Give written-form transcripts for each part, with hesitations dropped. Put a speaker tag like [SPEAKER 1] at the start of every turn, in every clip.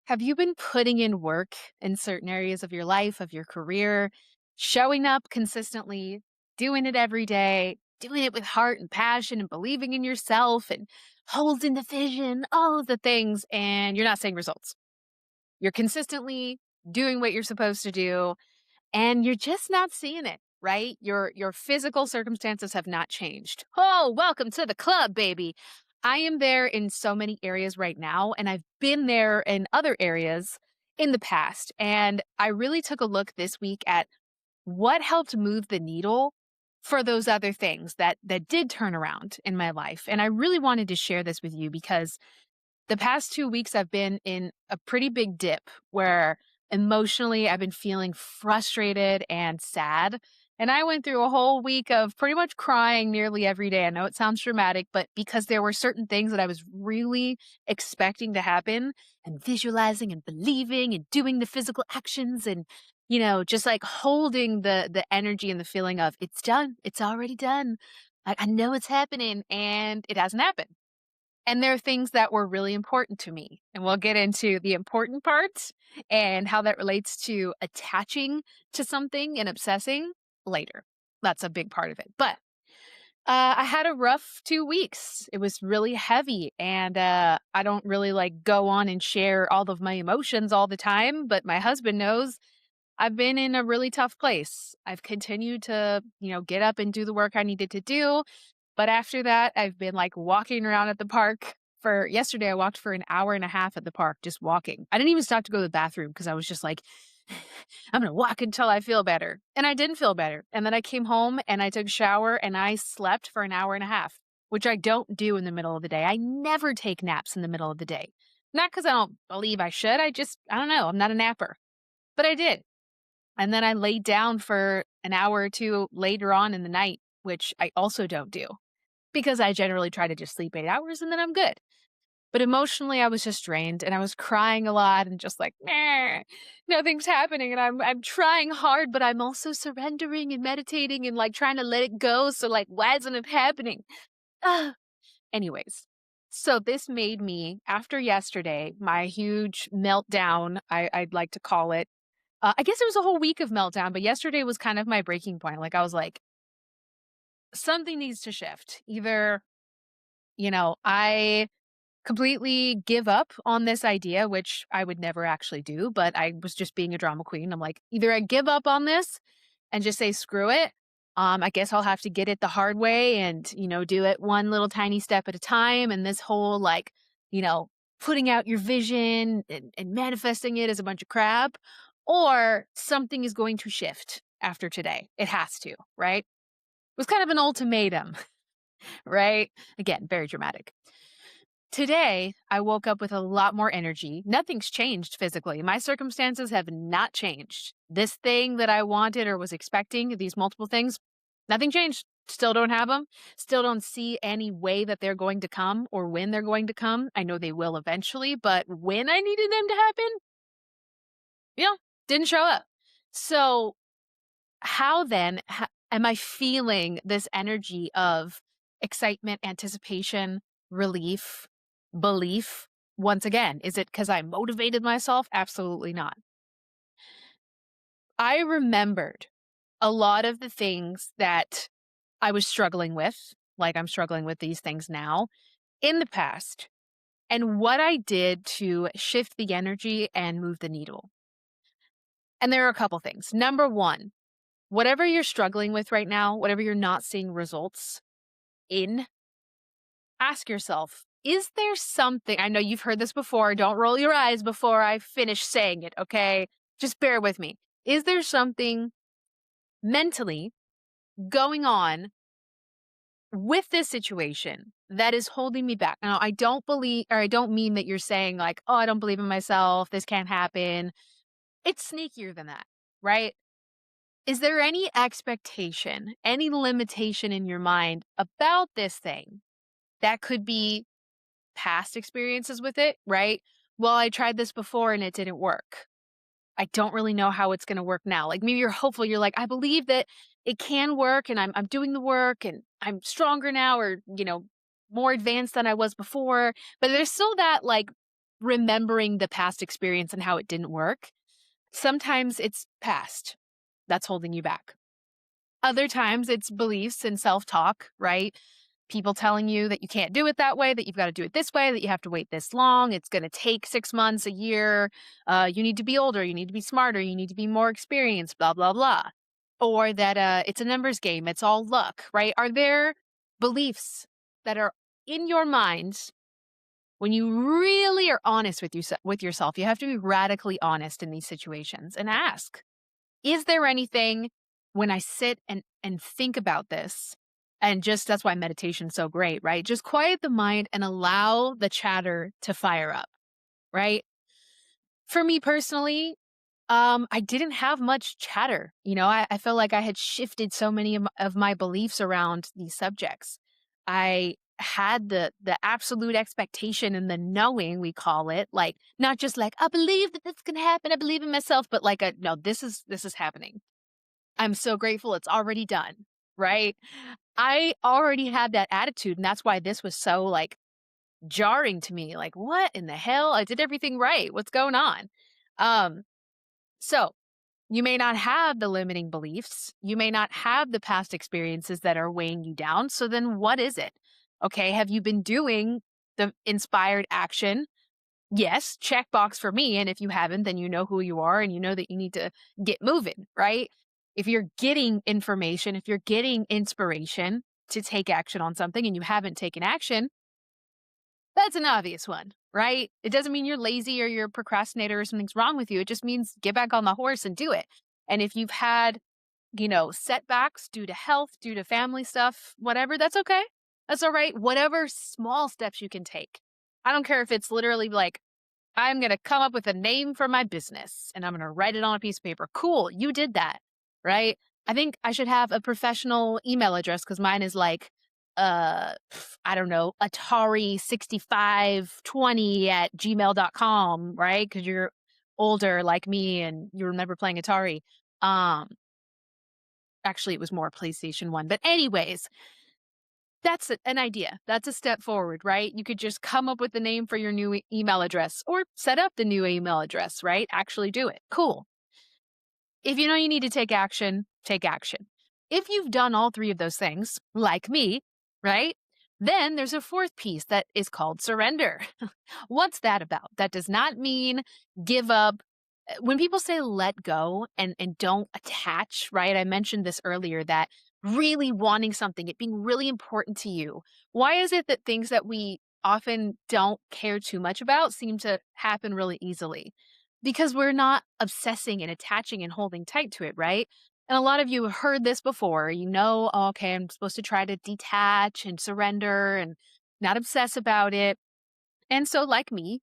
[SPEAKER 1] Have you been putting in work in certain areas of your life, of your career, showing up consistently, doing it every day, doing it with heart and passion and believing in yourself and holding the vision, all of the things, and you're not seeing results? You're consistently doing what you're supposed to do, and you're just not seeing it, right? Your physical circumstances have not changed. Oh, welcome to the club, baby. I am there in so many areas right now, and I've been there in other areas in the past. And I really took a look this week at what helped move the needle for those other things that did turn around in my life. And I really wanted to share this with you because the past 2 weeks, I've been in a pretty big dip where emotionally I've been feeling frustrated and sad. And I went through a whole week of pretty much crying nearly every day. I know it sounds dramatic, but because there were certain things that I was really expecting to happen and visualizing and believing and doing the physical actions and, just like holding the energy and the feeling of it's done. It's already done. I know it's happening and it hasn't happened. And there are things that were really important to me. And we'll get into the important parts and how that relates to attaching to something and obsessing later. That's a big part of it. But I had a rough 2 weeks. It was really heavy. And I don't really like go on and share all of my emotions all the time. But my husband knows I've been in a really tough place. I've continued to, get up and do the work I needed to do. But after that, I've been like walking around at the park. For yesterday, I walked for an hour and a half at the park, just walking. I didn't even stop to go to the bathroom because I was just like, I'm going to walk until I feel better. And I didn't feel better. And then I came home and I took a shower and I slept for an hour and a half, which I don't do in the middle of the day. I never take naps in the middle of the day. Not because I don't believe I should. I don't know. I'm not a napper. But I did. And then I laid down for an hour or two later on in the night, which I also don't do because I generally try to just sleep 8 hours and then I'm good. But emotionally, I was just drained and I was crying a lot and just like, "Meh, nothing's happening." And I'm trying hard, but I'm also surrendering and meditating and like trying to let it go. So like, why isn't it happening? Ah. Anyways, so this made me, after yesterday, my huge meltdown, I'd like to call it. I guess it was a whole week of meltdown, but yesterday was kind of my breaking point. Like I was like, something needs to shift. Either, I completely give up on this idea, which I would never actually do, but I was just being a drama queen. I'm like, either I give up on this and just say, screw it. I guess I'll have to get it the hard way and, do it one little tiny step at a time. And this whole like, you know, putting out your vision and manifesting it as a bunch of crap, or something is going to shift after today. It has to, right? It was kind of an ultimatum, right? Again, very dramatic. Today, I woke up with a lot more energy. Nothing's changed physically. My circumstances have not changed. This thing that I wanted or was expecting, these multiple things, nothing changed. Still don't have them. Still don't see any way that they're going to come or when they're going to come. I know they will eventually, but when I needed them to happen, you know, didn't show up. So, how then am I feeling this energy of excitement, anticipation, relief, belief? Once again, is it because I motivated myself? Absolutely not. I remembered a lot of the things that I was struggling with, like I'm struggling with these things now in the past, and what I did to shift the energy and move the needle. And there are a couple things. Number one, whatever you're struggling with right now, whatever you're not seeing results in, ask yourself, is there something? I know you've heard this before. Don't roll your eyes before I finish saying it, okay? Just bear with me. Is there something mentally going on with this situation that is holding me back? Now, I don't believe, or I don't mean that you're saying like, oh, I don't believe in myself. This can't happen. It's sneakier than that, right? Is there any expectation, any limitation in your mind about this thing that could be past experiences with it, right? Well, I tried this before and it didn't work. I don't really know how it's going to work now. Like maybe you're hopeful. You're like, I believe that it can work and I'm doing the work and I'm stronger now or, more advanced than I was before. But there's still that like remembering the past experience and how it didn't work. Sometimes it's past that's holding you back. Other times it's beliefs and self talk, right? People telling you that you can't do it that way, that you've got to do it this way, that you have to wait this long. It's going to take 6 months, a year. You need to be older. You need to be smarter. You need to be more experienced, blah, blah, blah. Or that it's a numbers game. It's all luck, right? Are there beliefs that are in your mind when you really are honest with yourself? You have to be radically honest in these situations and ask, is there anything when I sit and think about this, and just that's why meditation's so great, right? Just quiet the mind and allow the chatter to fire up, right? For me personally, I didn't have much chatter. I felt like I had shifted so many of my beliefs around these subjects. I had the absolute expectation and the knowing, we call it, like not just like I believe that this can happen, I believe in myself, but like a no, this is happening. I'm so grateful it's already done, right? I already had that attitude, and that's why this was so, like, jarring to me, like, "What in the hell? I did everything right. What's going on?" Um, so you may not have the limiting beliefs. You may not have the past experiences that are weighing you down. So then what is it? Okay, have you been doing the inspired action? Yes, checkbox for me. And if you haven't, then you know who you are and you know that you need to get moving, right? If you're getting information, if you're getting inspiration to take action on something and you haven't taken action, that's an obvious one, right? It doesn't mean you're lazy or you're a procrastinator or something's wrong with you. It just means get back on the horse and do it. And if you've had, setbacks due to health, due to family stuff, whatever, that's okay. That's all right. Whatever small steps you can take. I don't care if it's literally like, I'm going to come up with a name for my business and I'm going to write it on a piece of paper. Cool. You did that, right? I think I should have a professional email address because mine is like, I don't know, Atari6520 at gmail.com, right? Because you're older like me and you remember playing Atari. Um, Actually, it was more PlayStation 1. But anyways, that's an idea. That's a step forward, right? You could just come up with the name for your new email address or set up the new email address, right? Actually do it. Cool. If you know you need to take action, take action. If you've done all three of those things, like me, right? Then there's a fourth piece that is called surrender. What's that about? That does not mean give up. When people say let go and don't attach, right? I mentioned this earlier that really wanting something, it being really important to you. Why is it that things that we often don't care too much about seem to happen really easily? Because we're not obsessing and attaching and holding tight to it, right? And a lot of you have heard this before. Oh, okay, I'm supposed to try to detach and surrender and not obsess about it. And so, like me,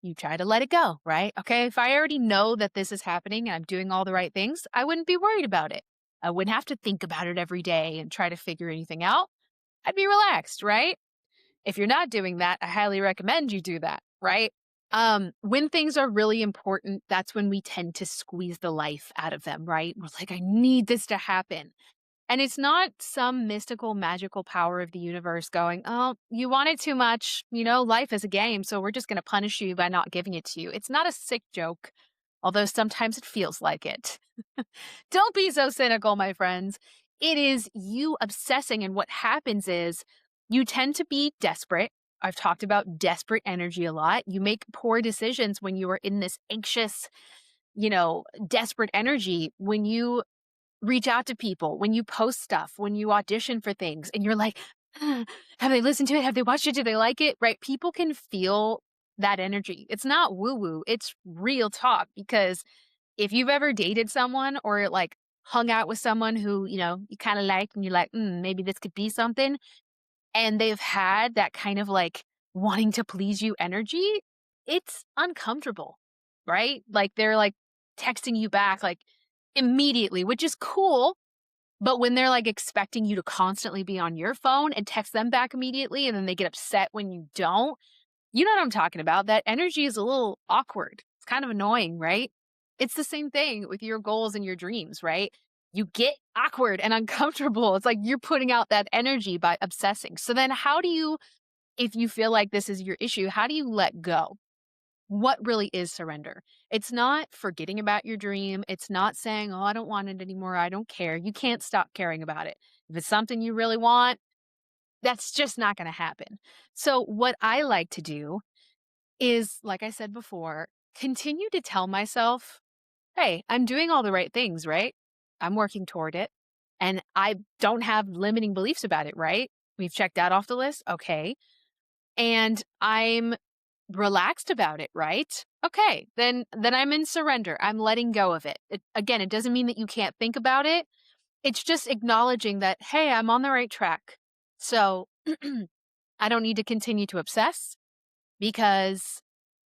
[SPEAKER 1] you try to let it go, right? Okay, if I already know that this is happening and I'm doing all the right things, I wouldn't be worried about it. I wouldn't have to think about it every day and try to figure anything out. I'd be relaxed, right? If you're not doing that, I highly recommend you do that, right? When things are really important, that's when we tend to squeeze the life out of them, right? We're like, I need this to happen. And it's not some mystical, magical power of the universe going, oh, you want it too much. Life is a game, so we're just going to punish you by not giving it to you. It's not a sick joke, although sometimes it feels like it. Don't be so cynical, my friends. It is you obsessing, and what happens is you tend to be desperate. I've talked about desperate energy a lot. You make poor decisions when you are in this anxious, desperate energy. When you reach out to people, when you post stuff, when you audition for things, and you're like, have they listened to it? Have they watched it? Do they like it? Right? People can feel that energy. It's not woo woo, it's real talk. Because if you've ever dated someone or like hung out with someone who, you kind of like, and you're like, maybe this could be something, and they've had that kind of like wanting to please you energy, it's uncomfortable, right? Like they're like texting you back like immediately, which is cool. But when they're like expecting you to constantly be on your phone and text them back immediately, and then they get upset when you don't, you know what I'm talking about? That energy is a little awkward. It's kind of annoying, right? It's the same thing with your goals and your dreams, right? You get awkward and uncomfortable. It's like you're putting out that energy by obsessing. So then how do you, if you feel like this is your issue, how do you let go? what really is surrender? It's not forgetting about your dream. It's not saying, oh, I don't want it anymore. I don't care. You can't stop caring about it. If it's something you really want, that's just not going to happen. So, what I like to do is, like I said before, continue to tell myself, hey, I'm doing all the right things, right? I'm working toward it. And I don't have limiting beliefs about it, right? We've checked that off the list. Okay. And I'm relaxed about it, right? Okay. Then I'm in surrender. I'm letting go of it. Again, it doesn't mean that you can't think about it. It's just acknowledging that, hey, I'm on the right track. So I don't need to continue to obsess because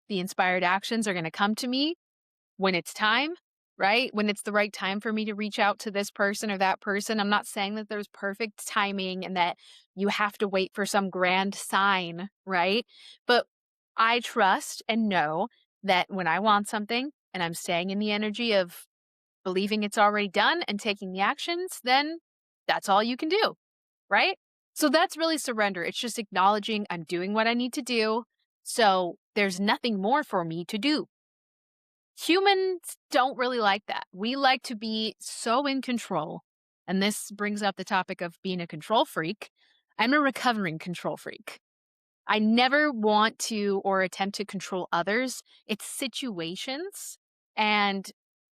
[SPEAKER 1] the inspired actions are going to come to me when it's time, right? When it's the right time for me to reach out to this person or that person. I'm not saying that there's perfect timing and that you have to wait for some grand sign, right? But I trust and know that when I want something and I'm staying in the energy of believing it's already done and taking the actions, then that's all you can do, right? So that's really surrender. It's just acknowledging I'm doing what I need to do. So there's nothing more for me to do. Humans don't really like that. We like to be so in control. And this brings up the topic of being a control freak. I'm a recovering control freak. I never want to or attempt to control others. It's situations and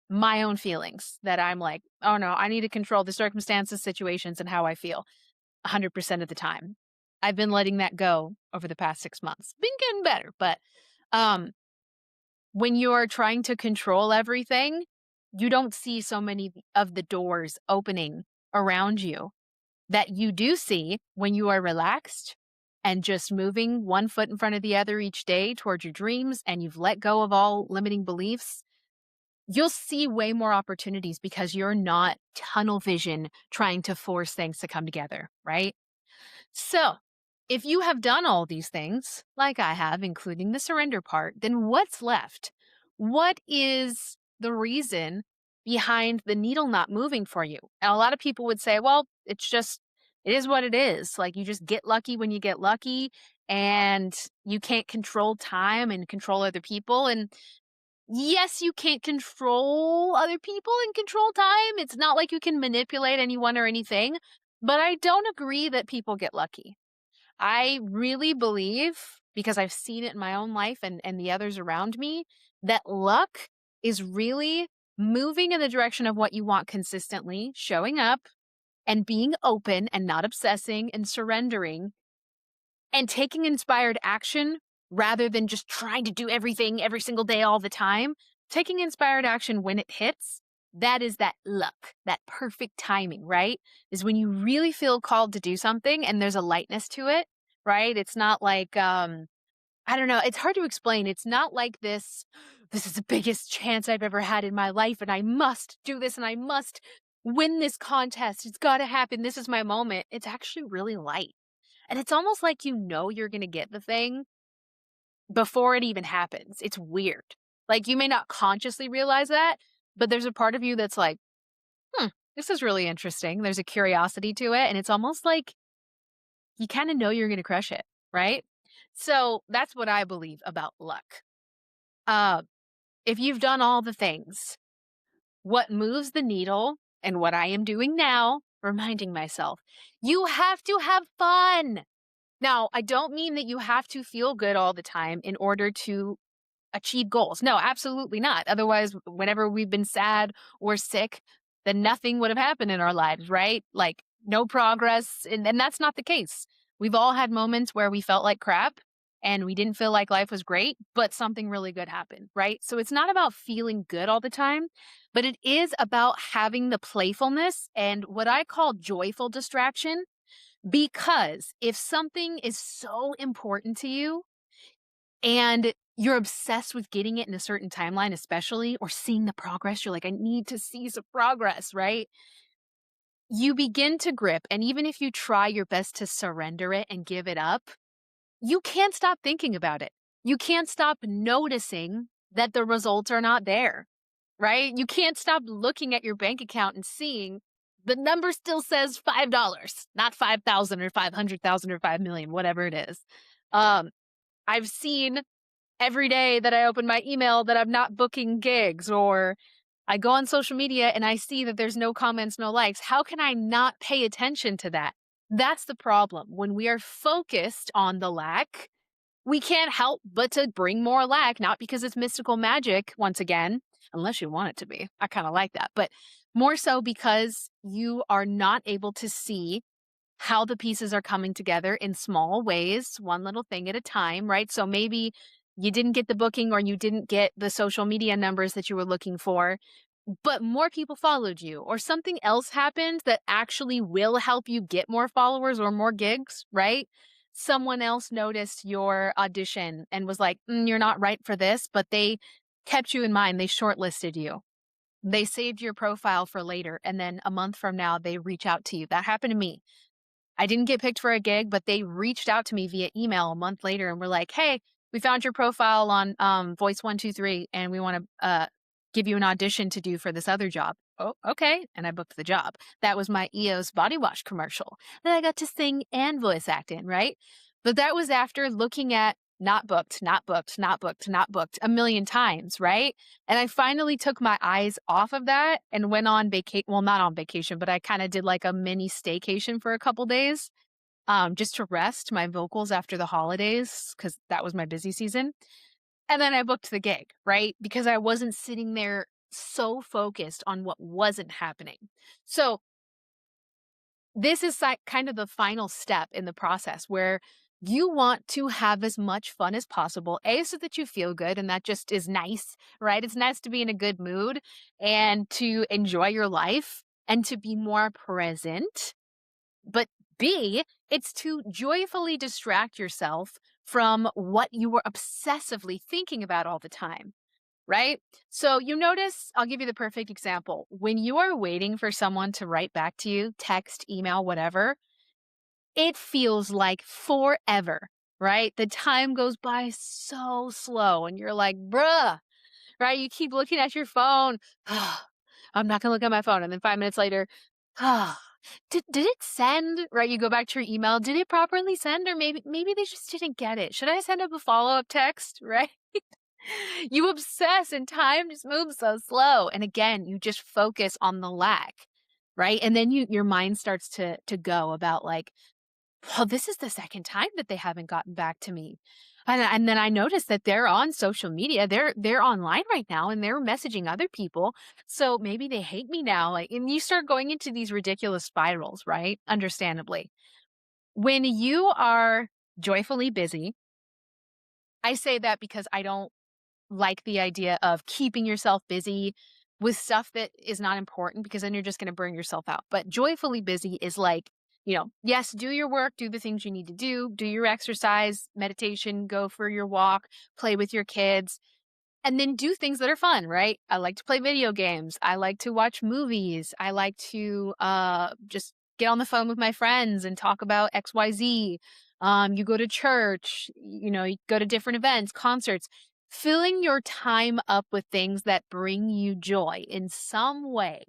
[SPEAKER 1] my own feelings that I'm like, oh no, I need to control the circumstances, situations, and how I feel 100% of the time. I've been letting that go over the past 6 months. Been getting better, but um, when you're trying to control everything, you don't see so many of the doors opening around you that you do see when you are relaxed and just moving one foot in front of the other each day towards your dreams and you've let go of all limiting beliefs. You'll see way more opportunities because you're not tunnel vision trying to force things to come together, right? So, if you have done all these things, like I have, including the surrender part, then what's left? What is the reason behind the needle not moving for you? And a lot of people would say, well, it is what it is. Like you just get lucky when you get lucky and you can't control time and control other people. And yes, you can't control other people and control time. It's not like you can manipulate anyone or anything. But I don't agree that people get lucky. I really believe, because I've seen it in my own life and the others around me, that luck is really moving in the direction of what you want consistently, showing up and being open and not obsessing and surrendering and taking inspired action rather than just trying to do everything every single day all the time. Taking inspired action when it hits, that is that luck, that perfect timing, right? Is when you really feel called to do something and there's a lightness to it, right? It's not like I don't know, it's hard to explain. It's not like this is the biggest chance I've ever had in my life and I must do this and I must win this contest. It's got to happen. This is my moment. It's actually really light. And it's almost like you know you're gonna get the thing before it even happens. It's weird. Like, you may not consciously realize that, but there's a part of you that's like, "Hmm, this is really interesting." There's a curiosity to it, and it's almost like you kinda know you're gonna crush it, right? So, that's what I believe about luck. Uh, if you've done all the things, what moves the needle and what I am doing now, reminding myself, you have to have fun. Now, I don't mean that you have to feel good all the time in order to achieve goals. No, absolutely not. Otherwise, whenever we've been sad or sick, then nothing would have happened in our lives, right? Like no progress. And that's not the case. We've all had moments where we felt like crap and we didn't feel like life was great, but something really good happened, right? So it's not about feeling good all the time, but it is about having the playfulness and what I call joyful distraction. Because if something is so important to you and you're obsessed with getting it in a certain timeline, especially, or seeing the progress, you're like, I need to see some progress, right? You begin to grip. And even if you try your best to surrender it and give it up, you can't stop thinking about it. You can't stop noticing that the results are not there, right? You can't stop looking at your bank account and seeing the number still says $5, not 5,000 or 500,000 or 5 million, whatever it is. Um, I've seen every day that I open my email that I'm not booking gigs, or I go on social media and I see that there's no comments, no likes. How can I not pay attention to that? That's the problem. When we are focused on the lack, we can't help but to bring more lack, not because it's mystical magic, once again, unless you want it to be. I kind of like that, but more so because you are not able to see how the pieces are coming together in small ways, one little thing at a time, right? So maybe you didn't get the booking or you didn't get the social media numbers that you were looking for, but more people followed you, or something else happened that actually will help you get more followers or more gigs, right? Someone else noticed your audition and was like, you're not right for this, but they kept you in mind. They shortlisted you. They saved your profile for later. And then a month from now, they reach out to you. That happened to me. I didn't get picked for a gig, but they reached out to me via email a month later and were like, "Hey, we found your profile on Voice 123 and we want to give you an audition to do for this other job." Oh, okay. And I booked the job. That was my EOS body wash commercial that I got to sing and voice act in, right? But that was after looking at not booked, not booked, not booked, not booked a million times, right? And I finally took my eyes off of that and went on vacation. Well, not on vacation, but I kind of did like a mini staycation for a couple days, just to rest my vocals after the holidays, because that was my busy season. And then I booked the gig, right? Because I wasn't sitting there so focused on what wasn't happening. So this is kind of the final step in the process where you want to have as much fun as possible, A, so that you feel good. And that just is nice, right? It's nice to be in a good mood and to enjoy your life and to be more present. But B, it's to joyfully distract yourself from what you were obsessively thinking about all the time, right? So you notice, I'll give you the perfect example. When you are waiting for someone to write back to you, text, email, whatever, it feels like forever, right? The time goes by so slow and you're like, bruh, right? You keep looking at your phone. I'm not going to look at my phone. And then 5 minutes later, did it send? Right? You go back to your email. Did it properly send? Or maybe they just didn't get it. Should I send up a follow-up text? Right? You obsess and time just moves so slow. And again, you just focus on the lack, right? And then your mind starts to go about like, well, this is the second time that they haven't gotten back to me. And then I noticed that they're on social media. They're online right now and they're messaging other people. So maybe they hate me now. Like, and you start going into these ridiculous spirals, right? Understandably. When you are joyfully busy, I say that because I don't like the idea of keeping yourself busy with stuff that is not important, because then you're just going to burn yourself out. But joyfully busy is like, yes, do your work, do the things you need to do your exercise, meditation, go for your walk, play with your kids, and then do things that are fun, right? I like to play video games. I like to watch movies. I like to just get on the phone with my friends and talk about XYZ. You go to church, you go to different events, concerts, filling your time up with things that bring you joy in some way,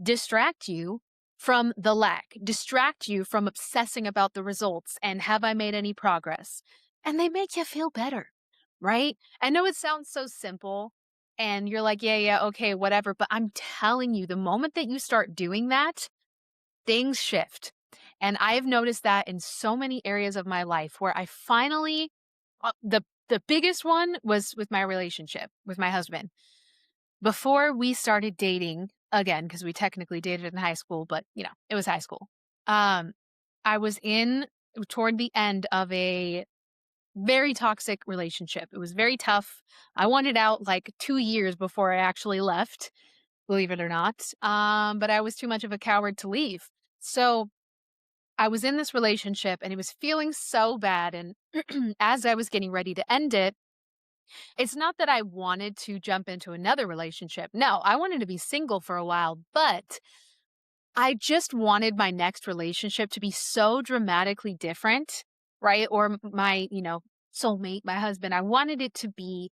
[SPEAKER 1] distract you from the lack, distract you from obsessing about the results and have I made any progress? And they make you feel better, right? I know it sounds so simple and you're like, yeah, okay, whatever. But I'm telling you, the moment that you start doing that, things shift. And I've noticed that in so many areas of my life where I finally, the biggest one was with my relationship with my husband. Before we started dating again, because we technically dated in high school, but it was high school. I was in toward the end of a very toxic relationship. It was very tough. I wanted out like 2 years before I actually left, believe it or not. But I was too much of a coward to leave. So I was in this relationship and it was feeling so bad. And as I was getting ready to end it, it's not that I wanted to jump into another relationship. No, I wanted to be single for a while, but I just wanted my next relationship to be so dramatically different, right? Or my, soulmate, my husband, I wanted it to be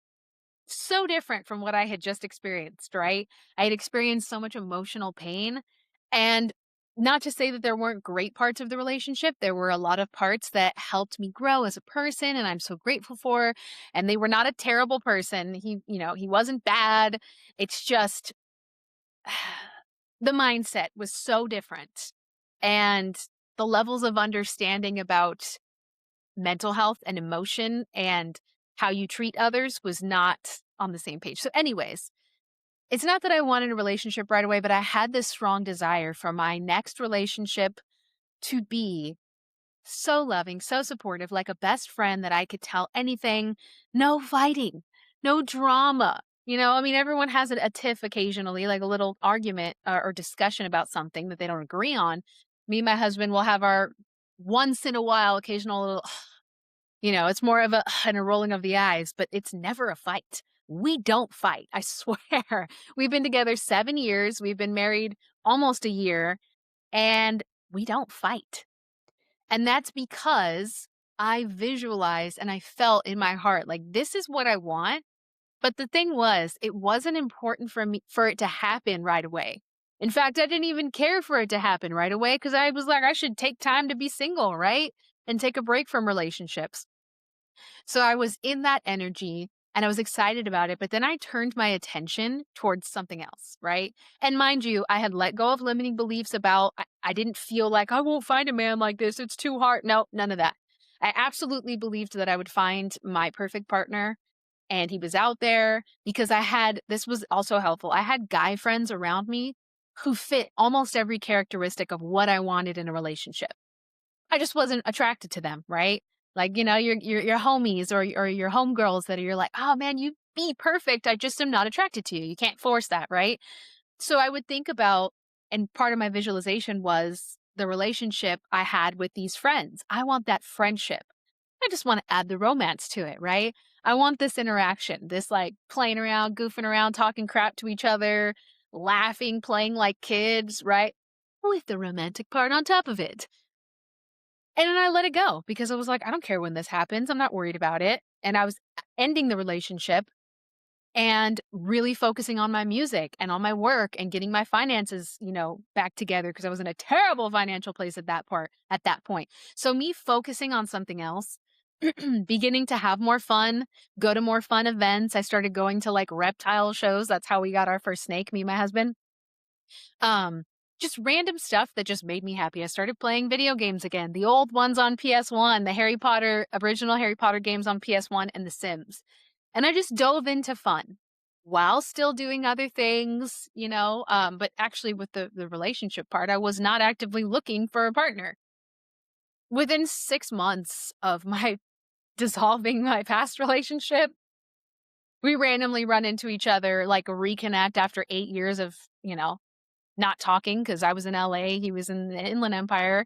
[SPEAKER 1] so different from what I had just experienced, right? I had experienced so much emotional pain. And Not to say that there weren't great parts of the relationship. There were a lot of parts that helped me grow as a person and I'm so grateful for. And they were not a terrible person. He wasn't bad. It's just the mindset was so different. And the levels of understanding about mental health and emotion and how you treat others was not on the same page. So, anyways, it's not that I wanted a relationship right away, but I had this strong desire for my next relationship to be so loving, so supportive, like a best friend that I could tell anything, no fighting, no drama. I mean, everyone has a tiff occasionally, like a little argument or discussion about something that they don't agree on. Me and my husband will have our once in a while occasional little, it's more of a and a rolling of the eyes, but it's never a fight. We don't fight. I swear. We've been together 7 years. We've been married almost a year and we don't fight. And that's because I visualized and I felt in my heart, like, this is what I want. But the thing was, it wasn't important for it to happen right away. In fact, I didn't even care for it to happen right away because I was like, I should take time to be single, right? And take a break from relationships. So I was in that energy and I was excited about it. But then I turned my attention towards something else, right? And mind you, I had let go of limiting beliefs about, I didn't feel like I won't find a man like this. It's too hard. No, none of that. I absolutely believed that I would find my perfect partner and he was out there because this was also helpful. I had guy friends around me who fit almost every characteristic of what I wanted in a relationship. I just wasn't attracted to them, right? Like, your homies or your homegirls that you're like, oh man, you'd be perfect. I just am not attracted to you. You can't force that, right? So I would think about, and part of my visualization was the relationship I had with these friends. I want that friendship. I just want to add the romance to it, right? I want this interaction, this like playing around, goofing around, talking crap to each other, laughing, playing like kids, right? With the romantic part on top of it. And then I let it go because I was like, I don't care when this happens. I'm not worried about it. And I was ending the relationship and really focusing on my music and on my work and getting my finances, back together because I was in a terrible financial place at that point. So me focusing on something else, beginning to have more fun, go to more fun events. I started going to like reptile shows. That's how we got our first snake, me and my husband. Um, just random stuff that just made me happy. I started playing video games again, the old ones on PS1, the original Harry Potter games on PS1, and The Sims. And I just dove into fun while still doing other things, but actually with the relationship part, I was not actively looking for a partner. Within 6 months of my dissolving my past relationship, we randomly run into each other, like reconnect after 8 years of, not talking because I was in LA, he was in the Inland Empire.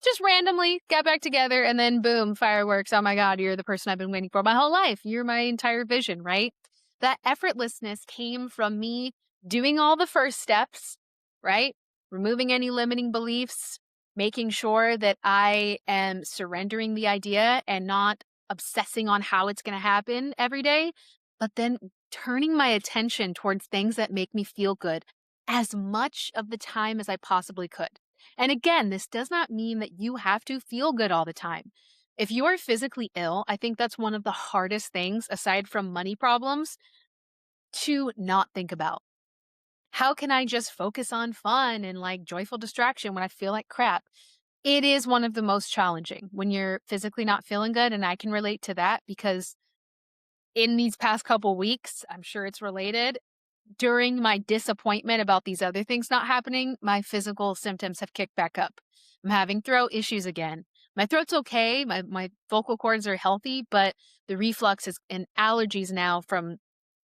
[SPEAKER 1] Just randomly got back together and then boom, fireworks. Oh my God, you're the person I've been waiting for my whole life. You're my entire vision, right? That effortlessness came from me doing all the first steps, right? Removing any limiting beliefs, making sure that I am surrendering the idea and not obsessing on how it's going to happen every day, but then turning my attention towards things that make me feel good as much of the time as I possibly could. And again, this does not mean that you have to feel good all the time. If you are physically ill, I think that's one of the hardest things, aside from money problems, to not think about. How can I just focus on fun and like joyful distraction when I feel like crap? It is one of the most challenging when you're physically not feeling good. And I can relate to that because in these past couple weeks, I'm sure it's related, during my disappointment about these other things not happening, my physical symptoms have kicked back up. I'm having throat issues again. My throat's okay. My vocal cords are healthy, but the reflux is and allergies now from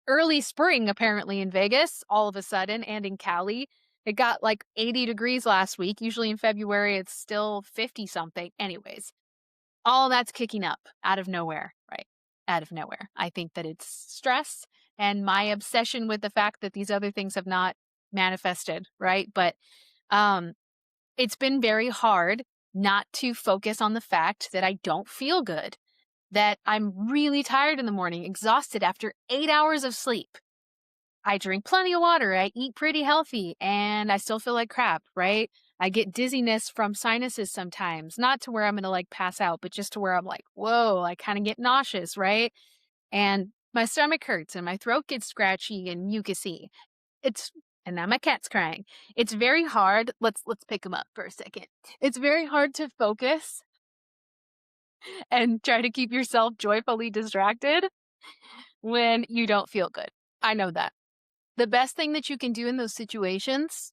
[SPEAKER 1] early spring, apparently in Vegas, all of a sudden, and in Cali. It got like 80 degrees last week. Usually in February, it's still 50 something. Anyways, all that's kicking up out of nowhere, right? Out of nowhere. I think that it's stress and my obsession with the fact that these other things have not manifested, right? But it's been very hard not to focus on the fact that I don't feel good, that I'm really tired in the morning, exhausted after 8 hours of sleep. I drink plenty of water, I eat pretty healthy, and I still feel like crap, right? I get dizziness from sinuses sometimes, not to where I'm gonna like pass out, but just to where I'm like, whoa, I kind of get nauseous, right? And my stomach hurts and my throat gets scratchy and mucusy. It's and now my cat's crying. It's very hard. Let's pick him up for a second. It's very hard to focus and try to keep yourself joyfully distracted when you don't feel good. I know that. The best thing that you can do in those situations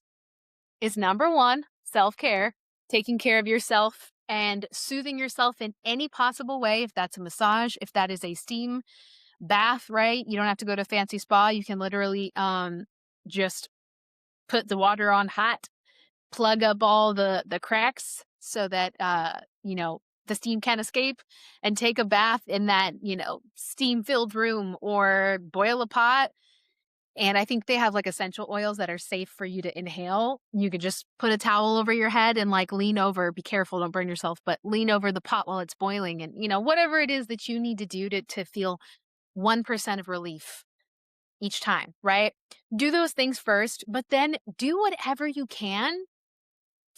[SPEAKER 1] is number one, self care, taking care of yourself and soothing yourself in any possible way. If that's a massage, if that is a steam bath, right? You don't have to go to a fancy spa. You can literally just put the water on hot, plug up all the cracks so that the steam can escape, and take a bath in that, steam filled room, or boil a pot. And I think they have like essential oils that are safe for you to inhale. You could just put a towel over your head and like lean over. Be careful, don't burn yourself, but lean over the pot while it's boiling. And, whatever it is that you need to do to feel 1% of relief each time, right? Do those things first, but then do whatever you can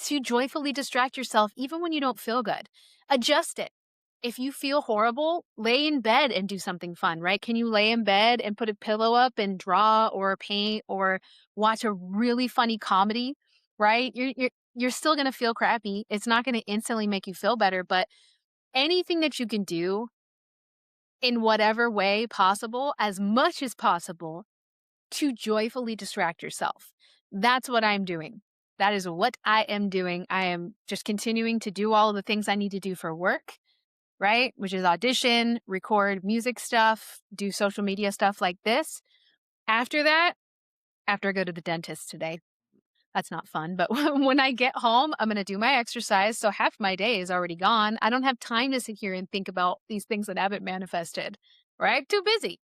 [SPEAKER 1] to joyfully distract yourself, even when you don't feel good. Adjust it. If you feel horrible, lay in bed and do something fun, right? Can you lay in bed and put a pillow up and draw or paint or watch a really funny comedy, right? You're still going to feel crappy. It's not going to instantly make you feel better, but anything that you can do in whatever way possible, as much as possible, to joyfully distract yourself. That's what I'm doing. That is what I am doing. I am just continuing to do all of the things I need to do for work, right? Which is audition, record music stuff, do social media stuff like this. After that, after I go to the dentist today, that's not fun. But when I get home, I'm going to do my exercise. So half my day is already gone. I don't have time to sit here and think about these things that haven't manifested, right? Too busy.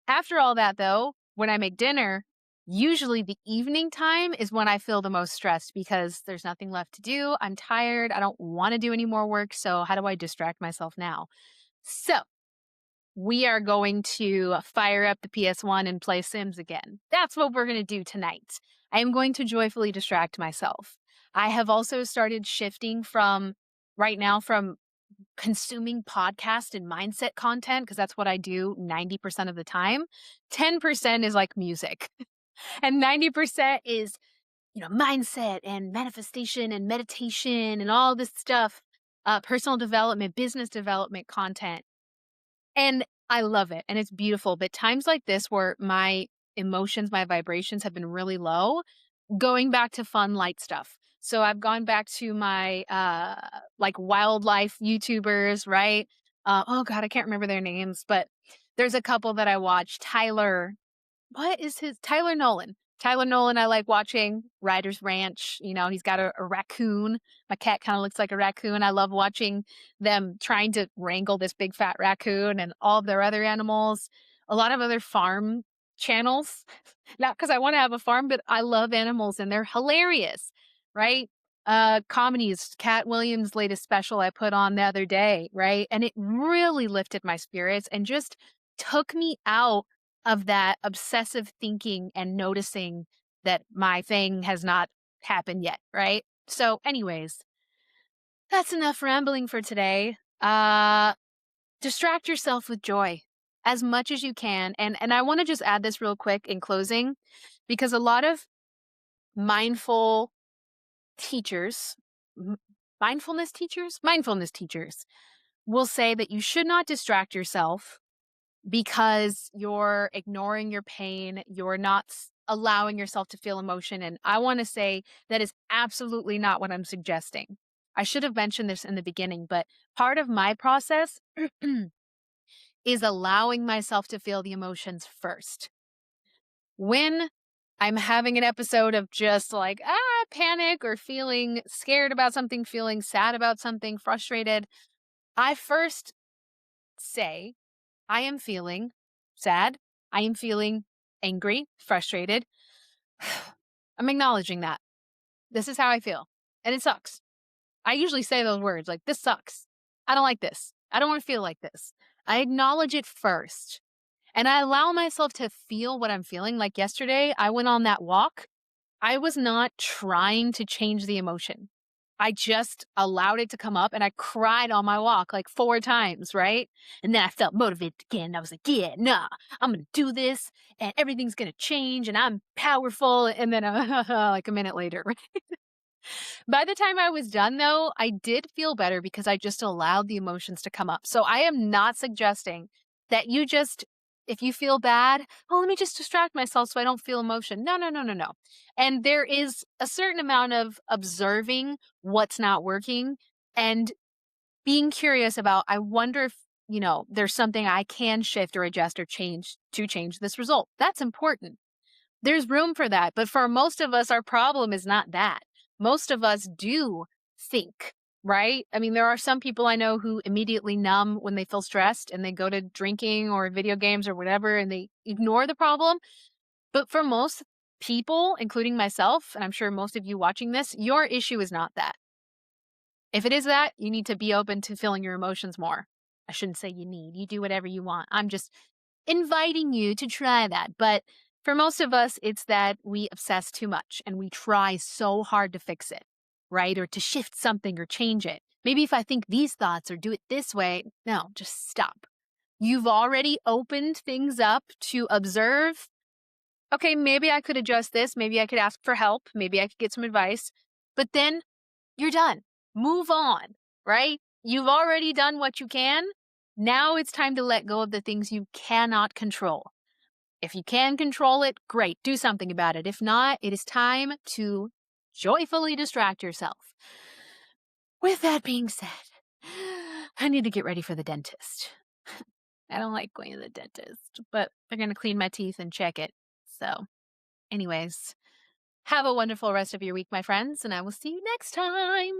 [SPEAKER 1] After all that, though, when I make dinner, usually the evening time is when I feel the most stressed because there's nothing left to do. I'm tired. I don't want to do any more work. So how do I distract myself now? So we are going to fire up the PS1 and play Sims again. That's what we're going to do tonight. I am going to joyfully distract myself. I have also started shifting right now from consuming podcast and mindset content, because that's what I do 90% of the time. 10% is like music, and 90% is, mindset and manifestation and meditation and all this stuff, personal development, business development content. And I love it and it's beautiful. But times like this where my emotions, my vibrations have been really low, going back to fun, light stuff. So I've gone back to my like wildlife YouTubers, right? Oh God, I can't remember their names, but there's a couple that I watch. Tyler Nolan. Tyler Nolan, I like watching. Ryder's Ranch, he's got a raccoon. My cat kind of looks like a raccoon. I love watching them trying to wrangle this big fat raccoon and all of their other animals. A lot of other farm channels. Not because I want to have a farm, but I love animals and they're hilarious, right? Comedies, Cat Williams' latest special I put on the other day, right? And it really lifted my spirits and just took me out of that obsessive thinking and noticing that my thing has not happened yet, right? So anyways, that's enough rambling for today. Distract yourself with joy as much as you can. And I want to just add this real quick in closing, because a lot of mindful teachers, mindfulness teachers will say that you should not distract yourself because you're ignoring your pain, you're not allowing yourself to feel emotion. And I want to say that is absolutely not what I'm suggesting. I should have mentioned this in the beginning, but part of my process is allowing myself to feel the emotions first. When I'm having an episode of just like, panic or feeling scared about something, feeling sad about something, frustrated, I first say, I am feeling sad. I am feeling angry, frustrated. I'm acknowledging that. This is how I feel. And it sucks. I usually say those words like, this sucks. I don't like this. I don't want to feel like this. I acknowledge it first. And I allow myself to feel what I'm feeling. Like yesterday, I went on that walk. I was not trying to change the emotion. I just allowed it to come up and I cried on my walk like 4 times, right? And then I felt motivated again. I was like, yeah, nah, I'm going to do this and everything's going to change and I'm powerful. And then like a minute later, by the time I was done, though, I did feel better because I just allowed the emotions to come up. So I am not suggesting that you just, if you feel bad, oh, let me just distract myself so I don't feel emotion. No, no, no, no, no. And there is a certain amount of observing what's not working and being curious about, I wonder if, there's something I can shift or adjust or change to change this result. That's important. There's room for that, but for most of us, our problem is not that. Most of us do think, right? I mean, there are some people I know who immediately numb when they feel stressed and they go to drinking or video games or whatever and they ignore the problem. But for most people, including myself, and I'm sure most of you watching this, your issue is not that. If it is that, you need to be open to feeling your emotions more. I shouldn't say you need. You do whatever you want. I'm just inviting you to try that. But for most of us, it's that we obsess too much and we try so hard to fix it, right? Or to shift something or change it. Maybe if I think these thoughts or do it this way, no, just stop. You've already opened things up to observe. Okay, maybe I could adjust this. Maybe I could ask for help. Maybe I could get some advice. But then you're done. Move on, right? You've already done what you can. Now it's time to let go of the things you cannot control. If you can control it, great, do something about it. If not, it is time to joyfully distract yourself. With that being said, I need to get ready for the dentist. I don't like going to the dentist, but they're going to clean my teeth and check it. So, anyways, have a wonderful rest of your week, my friends, and I will see you next time.